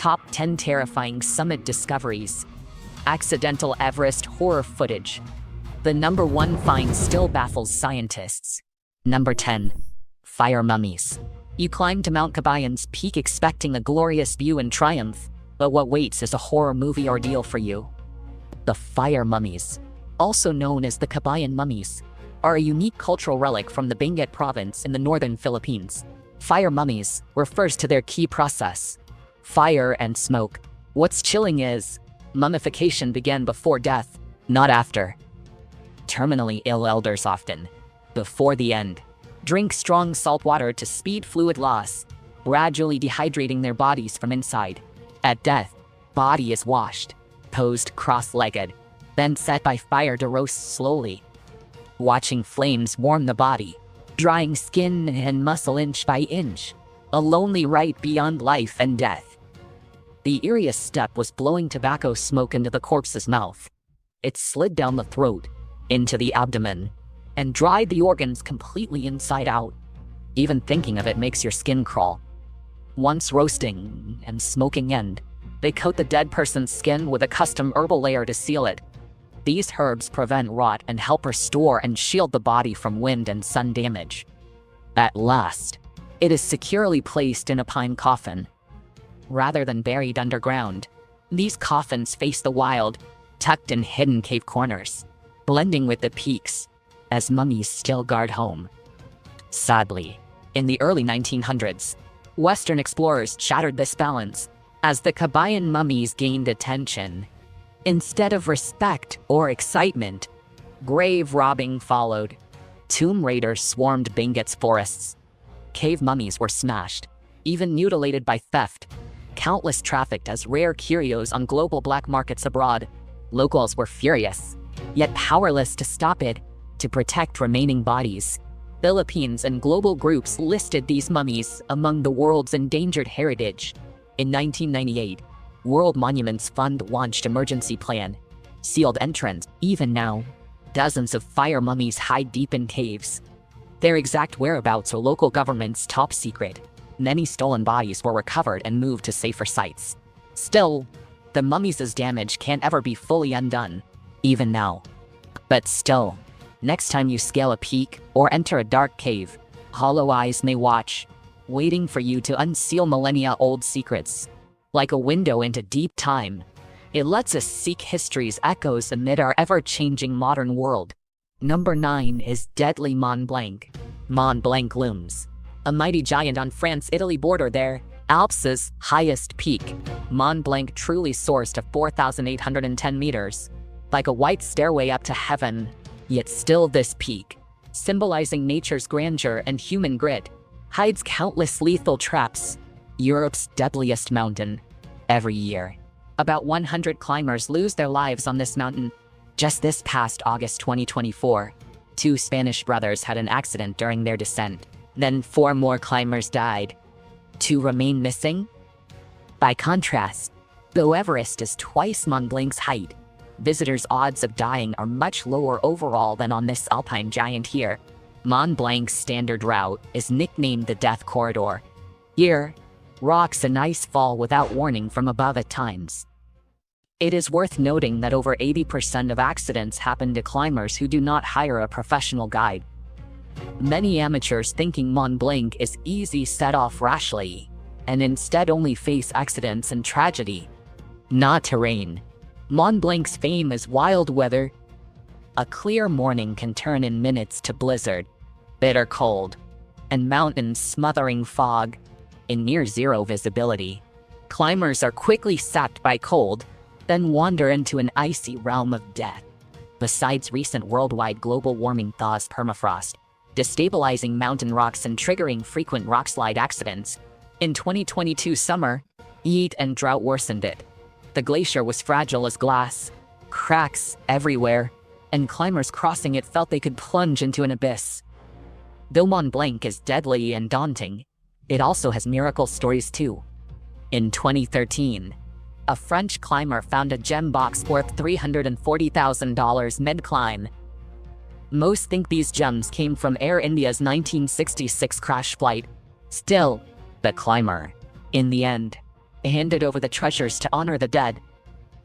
Top 10 Terrifying Summit Discoveries. Accidental Everest Horror Footage. The number 1 find still baffles scientists. Number 10. Fire Mummies. You climb to Mount Kabayan's peak expecting a glorious view and triumph, but what waits is a horror movie ordeal for you. The Fire Mummies, also known as the Kabayan Mummies, are a unique cultural relic from the Benguet province in the northern Philippines. Fire mummies refers to their key process: fire and smoke. What's chilling is, mummification began before death, not after. Terminally ill elders often, before the end, drink strong salt water to speed fluid loss, gradually dehydrating their bodies from inside. At death, body is washed, posed cross-legged, then set by fire to roast slowly. Watching flames warm the body, drying skin and muscle inch by inch, a lonely rite beyond life and death. The eeriest step was blowing tobacco smoke into the corpse's mouth. It slid down the throat, into the abdomen, and dried the organs completely inside out. Even thinking of it makes your skin crawl. Once roasting and smoking end, they coat the dead person's skin with a custom herbal layer to seal it. These herbs prevent rot and help restore and shield the body from wind and sun damage. At last, it is securely placed in a pine coffin. Rather than buried underground, these coffins face the wild, tucked in hidden cave corners, blending with the peaks, as mummies still guard home. Sadly, in the early 1900s, Western explorers shattered this balance as the Kabayan mummies gained attention. Instead of respect or excitement, grave robbing followed. Tomb raiders swarmed Benguet's forests. Cave mummies were smashed, even mutilated by theft. Countless trafficked as rare curios on global black markets abroad. Locals were furious, yet powerless to stop it. To protect remaining bodies, Philippines and global groups listed these mummies among the world's endangered heritage. In 1998, World Monuments Fund launched emergency plan, sealed entrance. Even now, dozens of fire mummies hide deep in caves. Their exact whereabouts are local government's top secret. Many stolen bodies were recovered and moved to safer sites. Still, the mummies' damage can't ever be fully undone, even now. But still, next time you scale a peak or enter a dark cave, hollow eyes may watch, waiting for you to unseal millennia-old secrets. Like a window into deep time, it lets us seek history's echoes amid our ever-changing modern world. Number 9 is Deadly Mont Blanc. Mont Blanc looms, a mighty giant on France-Italy border there, Alps' highest peak. Mont Blanc truly soars to 4,810 meters, like a white stairway up to heaven. Yet still this peak, symbolizing nature's grandeur and human grit, hides countless lethal traps. Europe's deadliest mountain. Every year, about 100 climbers lose their lives on this mountain. Just this past August 2024, 2 Spanish brothers had an accident during their descent. Then 4 more climbers died. 2 remain missing? By contrast, though Everest is twice Mont Blanc's height, visitors' odds of dying are much lower overall than on this alpine giant here. Mont Blanc's standard route is nicknamed the Death Corridor. Here, rocks and ice fall without warning from above at times. It is worth noting that over 80% of accidents happen to climbers who do not hire a professional guide. Many amateurs thinking Mont Blanc is easy set off rashly, and instead only face accidents and tragedy. Not terrain. Mont Blanc's fame is wild weather. A clear morning can turn in minutes to blizzard, bitter cold, and mountains smothering fog. In near-zero visibility, climbers are quickly sapped by cold, then wander into an icy realm of death. Besides recent worldwide global warming thaws permafrost, destabilizing mountain rocks and triggering frequent rockslide accidents, in 2022 summer, heat and drought worsened it. The glacier was fragile as glass, cracks everywhere, and climbers crossing it felt they could plunge into an abyss. Though Mont Blanc is deadly and daunting, it also has miracle stories too. In 2013, a French climber found a gem box worth $340,000 mid-climb. Most think these gems came from Air India's 1966 crash flight. Still, the climber, in the end, handed over the treasures to honor the dead.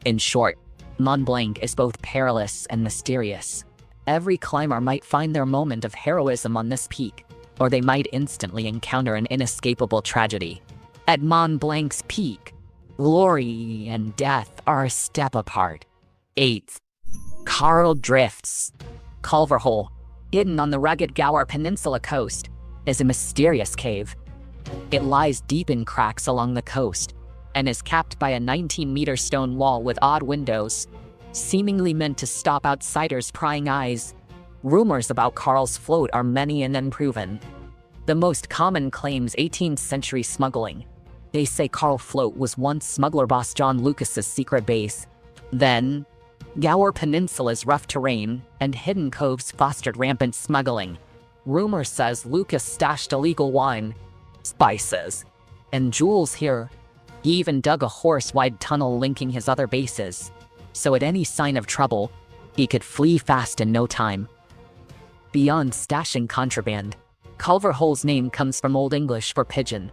In short, Mont Blanc is both perilous and mysterious. Every climber might find their moment of heroism on this peak, or they might instantly encounter an inescapable tragedy. At Mont Blanc's peak, glory and death are a step apart. 8th. Coral Drifts. Culver Hole, hidden on the rugged Gower Peninsula coast, is a mysterious cave. It lies deep in cracks along the coast and is capped by a 19-meter stone wall with odd windows, seemingly meant to stop outsiders' prying eyes. Rumors about Carl's float are many and unproven. The most common claims 18th century smuggling. They say Carl Float was once smuggler boss John Lucas's secret base. Then, Gower Peninsula's rough terrain and hidden coves fostered rampant smuggling. Rumor says Lucas stashed illegal wine, spices, and jewels here. He even dug a horse-wide tunnel linking his other bases, so at any sign of trouble, he could flee fast in no time. Beyond stashing contraband, Culver Hole's name comes from Old English for pigeon.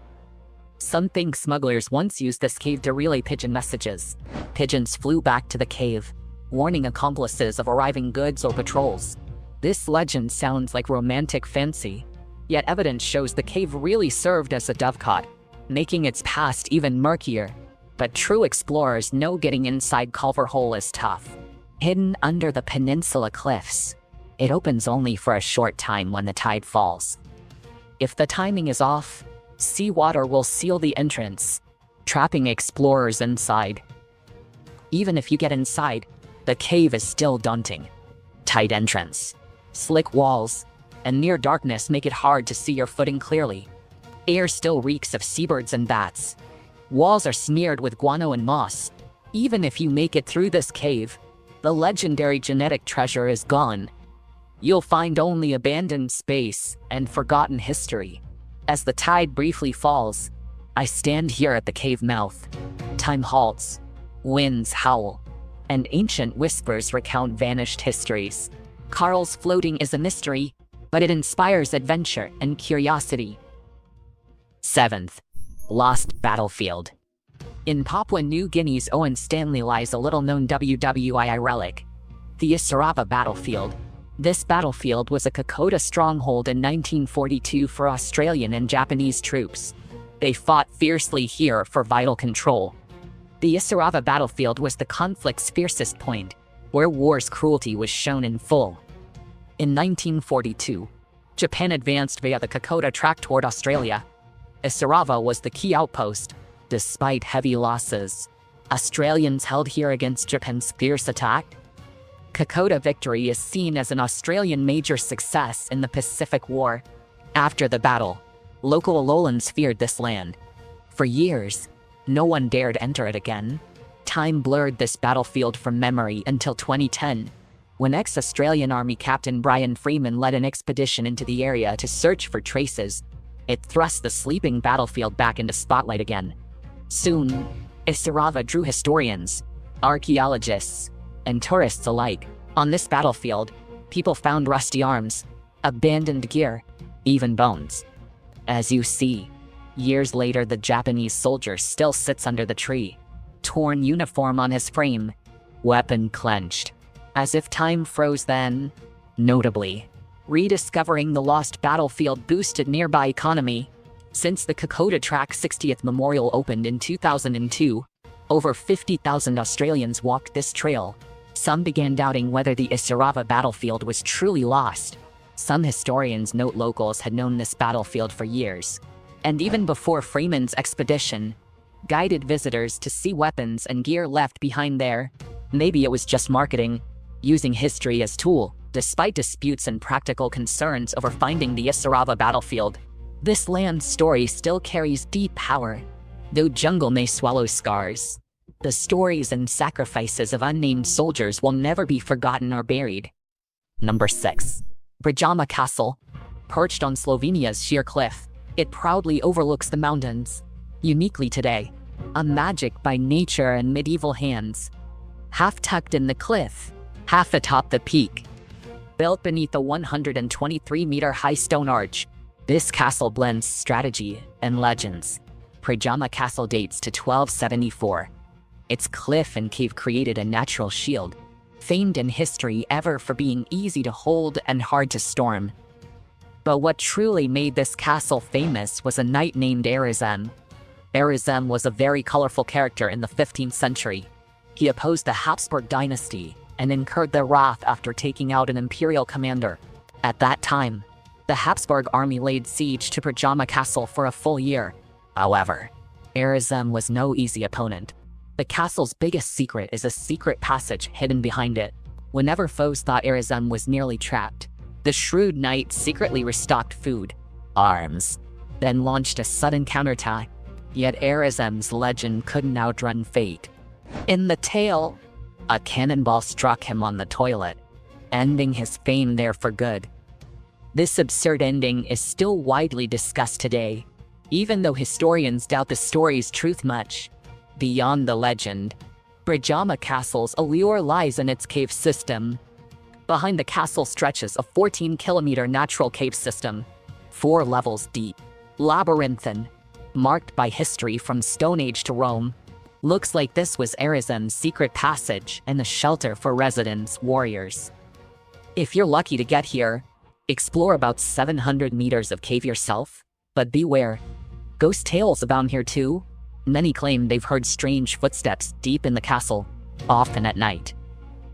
Some think smugglers once used this cave to relay pigeon messages. Pigeons flew back to the cave, warning accomplices of arriving goods or patrols. This legend sounds like romantic fancy, yet evidence shows the cave really served as a dovecot, making its past even murkier. But true explorers know getting inside Culver Hole is tough. Hidden under the peninsula cliffs, it opens only for a short time when the tide falls. If the timing is off, seawater will seal the entrance, trapping explorers inside. Even if you get inside, the cave is still daunting. Tight entrance, slick walls, and near darkness make it hard to see your footing clearly. Air still reeks of seabirds and bats. Walls are smeared with guano and moss. Even if you make it through this cave, the legendary genetic treasure is gone. You'll find only abandoned space and forgotten history. As the tide briefly falls, I stand here at the cave mouth. Time halts, winds howl, and ancient whispers recount vanished histories. Carl's floating is a mystery, but it inspires adventure and curiosity. 7th. Lost Battlefield. In Papua New Guinea's Owen Stanley lies a little-known WWII relic, the Isarava Battlefield. This battlefield was a Kokoda stronghold in 1942 for Australian and Japanese troops. They fought fiercely here for vital control. The Isarava battlefield was the conflict's fiercest point, where war's cruelty was shown in full. In 1942, Japan advanced via the Kokoda Track toward Australia. Isarava was the key outpost. Despite heavy losses, Australians held here against Japan's fierce attack. Kokoda victory is seen as an Australian major success in the Pacific War. After the battle, local Lowlands feared this land. For years, no one dared enter it again. Time blurred this battlefield from memory until 2010, when ex-Australian Army Captain Brian Freeman led an expedition into the area to search for traces. It thrust the sleeping battlefield back into spotlight again. Soon, Isarava drew historians, archaeologists, and tourists alike. On this battlefield, people found rusty arms, abandoned gear, even bones. As you see, years later the Japanese soldier still sits under the tree, torn uniform on his frame, weapon clenched, as if time froze then. Notably, rediscovering the lost battlefield boosted nearby economy. Since the Kokoda Track 60th Memorial opened in 2002, over 50,000 Australians walked this trail. Some began doubting whether the Isarava battlefield was truly lost. Some historians note locals had known this battlefield for years, and even before Freeman's expedition, guided visitors to see weapons and gear left behind there. Maybe it was just marketing, using history as tool. Despite disputes and practical concerns over finding the Isarava battlefield, this land's story still carries deep power. Though jungle may swallow scars, the stories and sacrifices of unnamed soldiers will never be forgotten or buried. Number 6. Brajama Castle. Perched on Slovenia's sheer cliff, it proudly overlooks the mountains. Uniquely today, a magic by nature and medieval hands. Half tucked in the cliff, half atop the peak. Built beneath a 123-meter high stone arch, this castle blends strategy and legends. Prijama Castle dates to 1274. Its cliff and cave created a natural shield, famed in history ever for being easy to hold and hard to storm. But what truly made this castle famous was a knight named Arizem. Arizem was a very colorful character in the 15th century. He opposed the Habsburg dynasty and incurred their wrath after taking out an imperial commander. At that time, the Habsburg army laid siege to Prijama Castle for a full year. However, Arizem was no easy opponent. The castle's biggest secret is a secret passage hidden behind it. Whenever foes thought Arizem was nearly trapped, the shrewd knight secretly restocked food, arms, then launched a sudden counterattack. Yet Arizem's legend couldn't outrun fate. In the tale, a cannonball struck him on the toilet, ending his fame there for good. This absurd ending is still widely discussed today, even though historians doubt the story's truth much. Beyond the legend, Prijama Castle's allure lies in its cave system. Behind the castle stretches a 14-kilometer natural cave system, 4 levels deep, labyrinthine, marked by history from Stone Age to Rome. Looks like this was Arizem's secret passage and a shelter for residents, warriors. If you're lucky to get here, explore about 700 meters of cave yourself, but beware. Ghost tales abound here too. Many claim they've heard strange footsteps deep in the castle, often at night.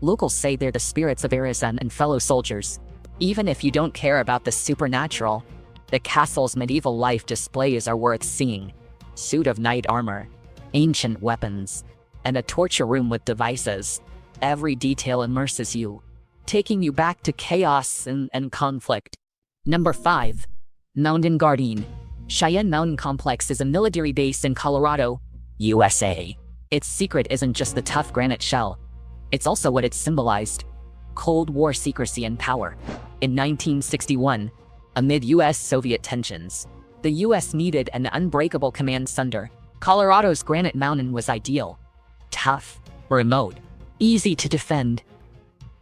Locals say they're the spirits of Arizem and fellow soldiers. Even if you don't care about the supernatural, the castle's medieval life displays are worth seeing. Suit of knight armor, ancient weapons, and a torture room with devices. Every detail immerses you, taking you back to chaos and conflict. Number 5. Mountain Guardian. Cheyenne Mountain Complex is a military base in Colorado, USA. Its secret isn't just the tough granite shell. It's also what it symbolized: Cold War secrecy and power. In 1961, amid US-Soviet tensions, the US needed an unbreakable command center. Colorado's Granite Mountain was ideal. Tough, remote, easy to defend.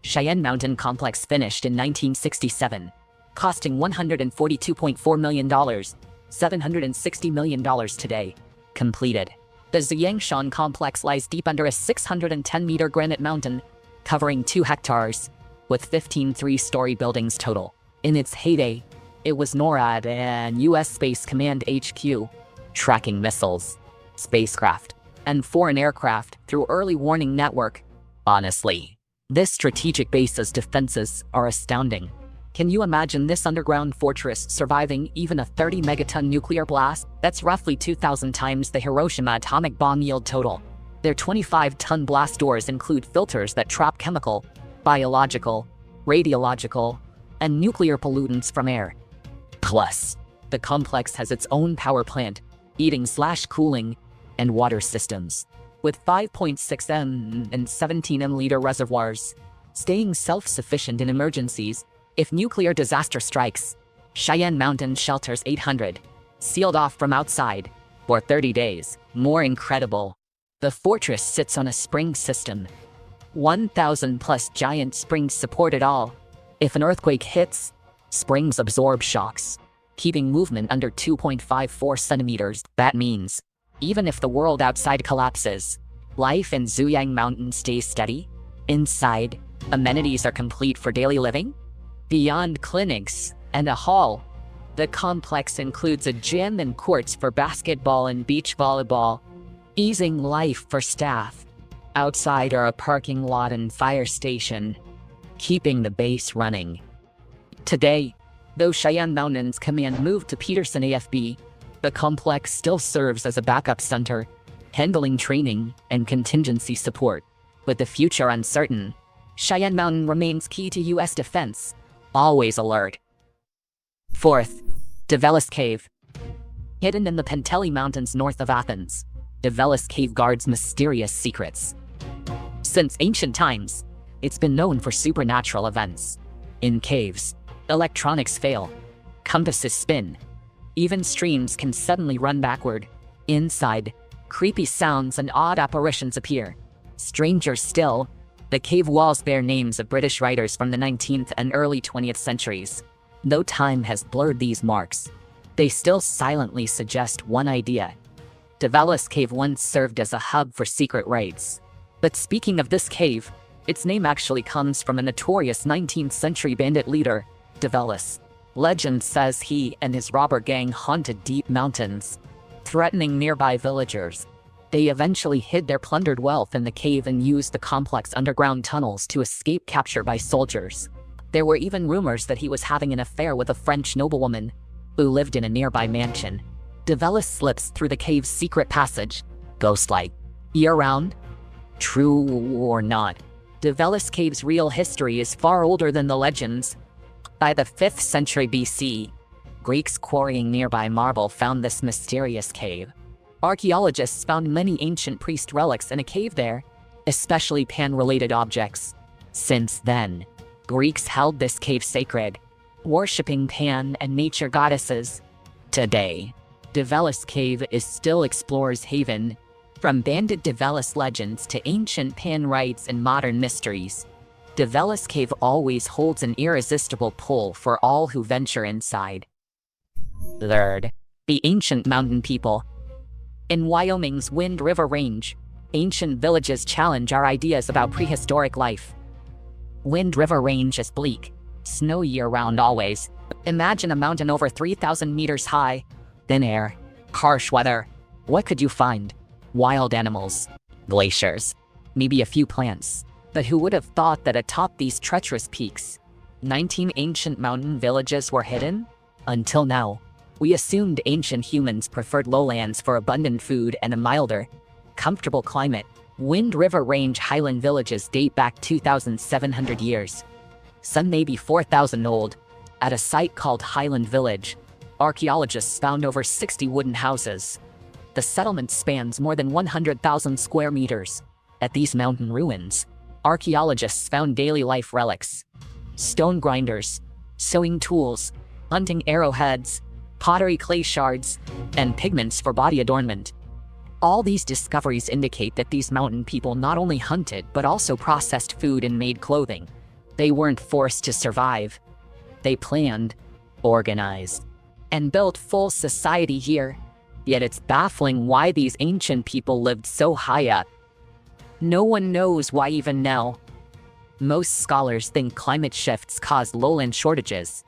Cheyenne Mountain Complex finished in 1967, costing $142.4 million, $760 million today. Completed. The Ziyangshan Complex lies deep under a 610-meter granite mountain, covering 2 hectares, with 15 3-story buildings total. In its heyday, it was NORAD and US Space Command HQ, tracking missiles, spacecraft, and foreign aircraft through early warning network. Honestly, this strategic base's defenses are astounding. Can you imagine this underground fortress surviving even a 30-megaton nuclear blast? That's roughly 2,000 times the Hiroshima atomic bomb yield total. Their 25-ton blast doors include filters that trap chemical, biological, radiological, and nuclear pollutants from air. Plus, the complex has its own power plant, heating/cooling, and water systems, with 5.6 m and 17 m-liter reservoirs, staying self-sufficient in emergencies. If nuclear disaster strikes, Cheyenne Mountain shelters 800, sealed off from outside, for 30 days. More incredible, the fortress sits on a spring system. 1,000+ giant springs support it all. If an earthquake hits, springs absorb shocks, keeping movement under 2.54 centimeters. That means, even if the world outside collapses, life in Zuyang Mountain stays steady. Inside, amenities are complete for daily living. Beyond clinics and a hall, the complex includes a gym and courts for basketball and beach volleyball, easing life for staff. Outside are a parking lot and fire station, keeping the base running. Today, though Cheyenne Mountain's command moved to Peterson AFB, the complex still serves as a backup center, handling training and contingency support. With the future uncertain, Cheyenne Mountain remains key to US defense, always alert. 4th, Develis Cave. Hidden in the Penteli Mountains north of Athens, Develis Cave guards mysterious secrets. Since ancient times, it's been known for supernatural events. In caves, electronics fail, compasses spin, even streams can suddenly run backward. Inside, creepy sounds and odd apparitions appear. Stranger still, the cave walls bear names of British writers from the 19th and early 20th centuries. Though time has blurred these marks, they still silently suggest one idea: Develis Cave once served as a hub for secret raids. But speaking of this cave, its name actually comes from a notorious 19th century bandit leader, Develis. Legend says he and his robber gang haunted deep mountains, threatening nearby villagers. They eventually hid their plundered wealth in the cave and used the complex underground tunnels to escape capture by soldiers. There were even rumors that he was having an affair with a French noblewoman who lived in a nearby mansion. Develis slips through the cave's secret passage, ghost-like, year-round. True or not, Develis Cave's real history is far older than the legends. By the 5th century BC, Greeks quarrying nearby marble found this mysterious cave. Archaeologists found many ancient priest relics in a cave there, especially Pan-related objects. Since then, Greeks held this cave sacred, worshipping Pan and nature goddesses. Today, Develis Cave is still explorers' haven, from banded Develis legends to ancient Pan rites and modern mysteries. Develis Cave always holds an irresistible pull for all who venture inside. Third, the ancient mountain people. In Wyoming's Wind River Range, ancient villages challenge our ideas about prehistoric life. Wind River Range is bleak, snow year-round always. Imagine a mountain over 3,000 meters high, thin air, harsh weather. What could you find? Wild animals, glaciers, maybe a few plants. But who would have thought that atop these treacherous peaks, 19 ancient mountain villages were hidden? Until now, we assumed ancient humans preferred lowlands for abundant food and a milder, comfortable climate. Wind River Range highland villages date back 2,700 years. Some may be 4,000 old. At a site called Highland Village, archaeologists found over 60 wooden houses. The settlement spans more than 100,000 square meters. At these mountain ruins, archaeologists found daily life relics, stone grinders, sewing tools, hunting arrowheads, pottery clay shards, and pigments for body adornment. All these discoveries indicate that these mountain people not only hunted but also processed food and made clothing. They weren't forced to survive. They planned, organized, and built full society here. Yet it's baffling why these ancient people lived so high up. No one knows why even now. Most scholars think climate shifts caused lowland shortages,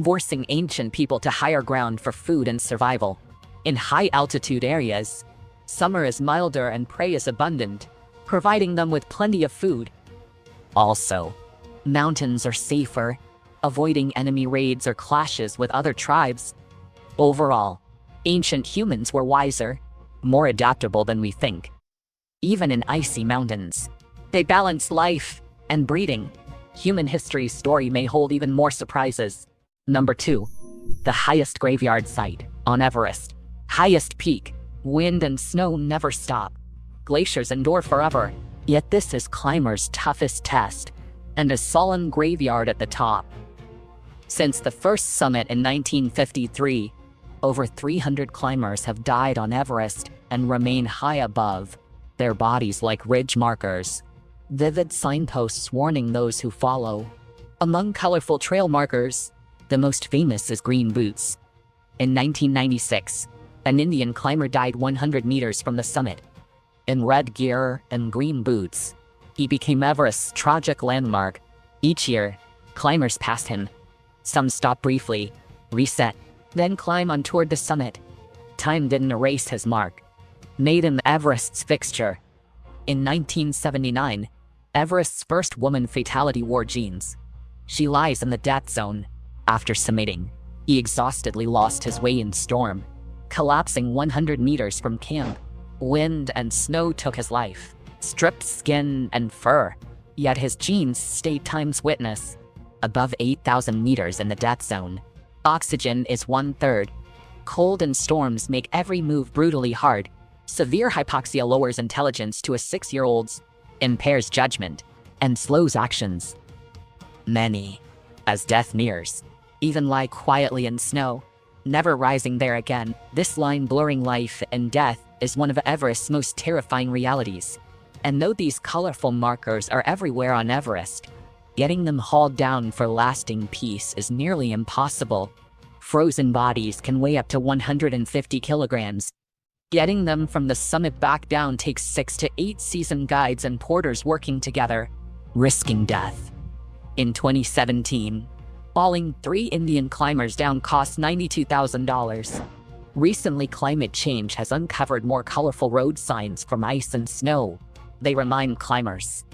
forcing ancient people to higher ground for food and survival. In high-altitude areas, summer is milder and prey is abundant, providing them with plenty of food. Also, mountains are safer, avoiding enemy raids or clashes with other tribes. Overall, ancient humans were wiser, more adaptable than we think. Even in icy mountains, they balanced life and breeding. Human history's story may hold even more surprises. Number 2. The highest graveyard site on Everest. Highest peak. Wind and snow never stop. Glaciers endure forever. Yet this is climbers' toughest test, and a solemn graveyard at the top. Since the first summit in 1953, over 300 climbers have died on Everest and remain high above, their bodies like ridge markers, vivid signposts warning those who follow. Among colorful trail markers, the most famous is green boots. In 1996, an Indian climber died 100 meters from the summit. In red gear and green boots, he became Everest's tragic landmark. Each year, climbers pass him. Some stop briefly, reset, then climb on toward the summit. Time didn't erase his mark. Made him Everest's fixture. In 1979, Everest's first woman fatality wore jeans. She lies in the death zone. After summiting, he exhaustedly lost his way in storm, collapsing 100 meters from camp. Wind and snow took his life, stripped skin and fur, yet his jeans stayed time's witness. Above 8,000 meters in the death zone, oxygen is 1/3. Cold and storms make every move brutally hard. Severe hypoxia lowers intelligence to a 6-year-old's, impairs judgment, and slows actions. Many, as death nears, even lie quietly in snow, never rising there again. This line blurring life and death is one of Everest's most terrifying realities. And though these colorful markers are everywhere on Everest, getting them hauled down for lasting peace is nearly impossible. Frozen bodies can weigh up to 150 kilograms. Getting them from the summit back down takes 6 to 8 seasoned guides and porters working together, risking death. In 2017, hauling 3 Indian climbers down cost $92,000. Recently, climate change has uncovered more colorful road signs from ice and snow. They remind climbers.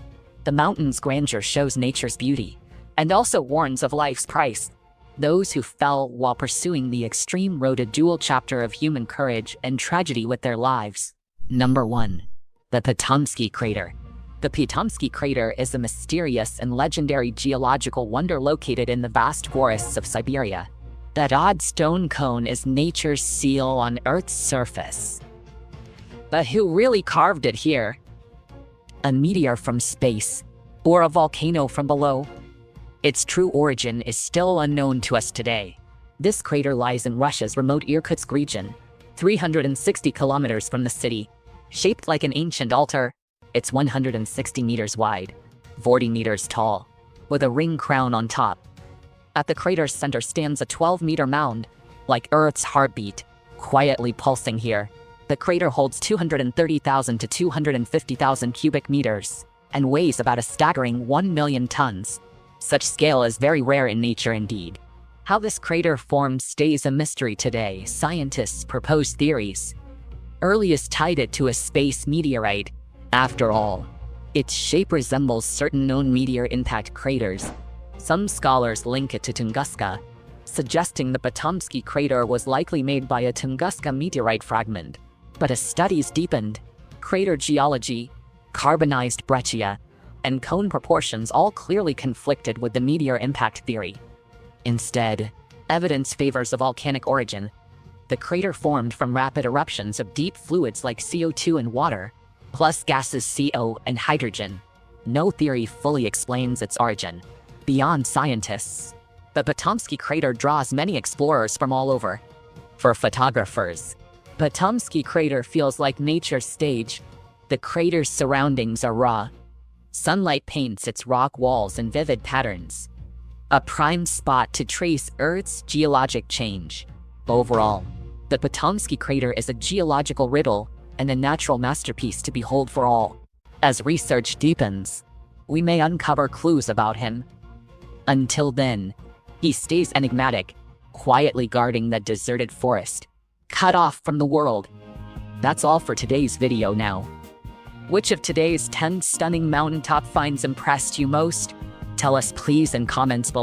The mountain's grandeur shows nature's beauty, and also warns of life's price. Those who fell while pursuing the extreme wrote a dual chapter of human courage and tragedy with their lives. Number 1. The Potomsky Crater. The Potomsky Crater is a mysterious and legendary geological wonder located in the vast forests of Siberia. That odd stone cone is nature's seal on Earth's surface. But who really carved it here? A meteor from space, or a volcano from below? Its true origin is still unknown to us today. This crater lies in Russia's remote Irkutsk region, 360 kilometers from the city. Shaped like an ancient altar, it's 160 meters wide, 40 meters tall, with a ring crown on top. At the crater's center stands a 12-meter mound, like Earth's heartbeat, quietly pulsing here. The crater holds 230,000 to 250,000 cubic meters and weighs about a staggering 1 million tons. Such scale is very rare in nature indeed. How this crater formed stays a mystery today. Scientists propose theories. Earliest tied it to a space meteorite. After all, its shape resembles certain known meteor impact craters. Some scholars link it to Tunguska, suggesting the Potomsky crater was likely made by a Tunguska meteorite fragment. But as studies deepened, crater geology, carbonized breccia, and cone proportions all clearly conflicted with the meteor impact theory. Instead, evidence favors a volcanic origin. The crater formed from rapid eruptions of deep fluids like CO2 and water, plus gases CO and hydrogen. No theory fully explains its origin. Beyond scientists, the Potomsky crater draws many explorers from all over. For photographers, Potomsky crater feels like nature's stage. The crater's surroundings are raw. Sunlight paints its rock walls in vivid patterns. A prime spot to trace Earth's geologic change. Overall, the Potomsky crater is a geological riddle and a natural masterpiece to behold for all. As research deepens, we may uncover clues about him. Until then, he stays enigmatic, quietly guarding the deserted forest, cut off from the world. That's all for today's video now. Which of today's 10 stunning mountaintop finds impressed you most? Tell us please in comments below.